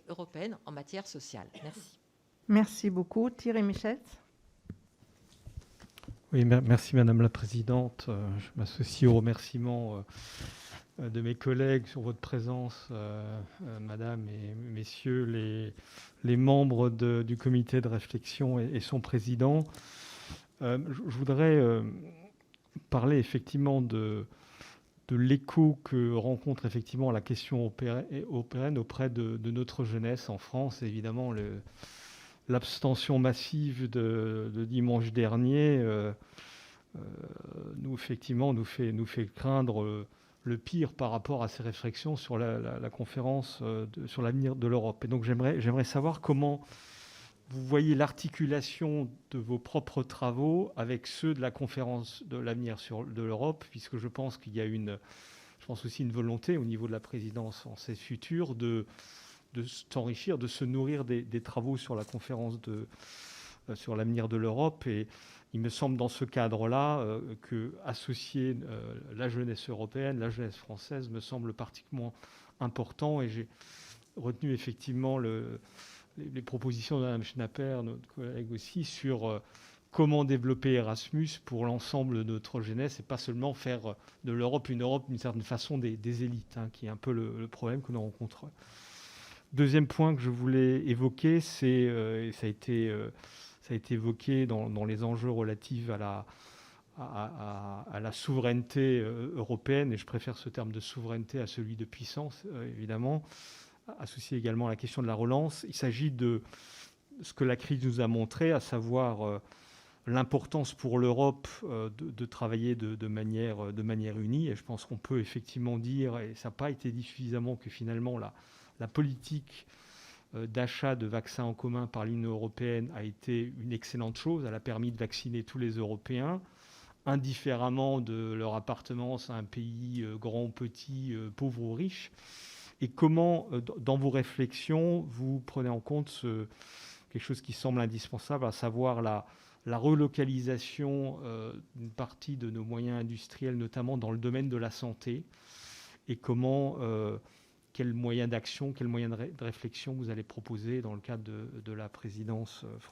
européenne en matière sociale. Merci. Merci beaucoup. Thierry Michel. Oui, merci Madame la Présidente. Je m'associe aux remerciements de mes collègues sur votre présence, Madame et Messieurs les membres du comité de réflexion et son président. Je voudrais parler effectivement de l'écho que rencontre effectivement la question européenne auprès de notre jeunesse en France. Évidemment, l'abstention massive de dimanche dernier nous fait craindre le pire par rapport à ces réflexions sur la conférence sur l'avenir de l'Europe. Et donc j'aimerais savoir comment vous voyez l'articulation de vos propres travaux avec ceux de la conférence de l'avenir de l'Europe, puisque je pense qu'il y a aussi une volonté au niveau de la présidence française future de s'enrichir, de se nourrir des travaux sur la conférence sur l'avenir de l'Europe. Et il me semble dans ce cadre-là que associer la jeunesse européenne, la jeunesse française me semble particulièrement important. Et j'ai retenu effectivement les propositions de Mme Schnapper, notre collègue aussi, sur comment développer Erasmus pour l'ensemble de notre jeunesse et pas seulement faire de l'Europe une Europe d'une certaine façon des élites, qui est un peu le problème que nous rencontrons. Deuxième point que je voulais évoquer, et ça a été évoqué dans les enjeux relatifs à la souveraineté européenne, et je préfère ce terme de souveraineté à celui de puissance, évidemment, associé également à la question de la relance. Il s'agit de ce que la crise nous a montré, à savoir l'importance pour l'Europe de travailler de manière unie. Et je pense qu'on peut effectivement dire, et ça n'a pas été dit suffisamment, que finalement la politique d'achat de vaccins en commun par l'Union européenne a été une excellente chose. Elle a permis de vacciner tous les Européens, indifféremment de leur appartenance à un pays grand ou petit, pauvre ou riche. Et comment, dans vos réflexions, vous prenez en compte quelque chose qui semble indispensable, à savoir la relocalisation d'une partie de nos moyens industriels, notamment dans le domaine de la santé, et quels moyens d'action, quels moyens de réflexion vous allez proposer dans le cadre de la présidence française.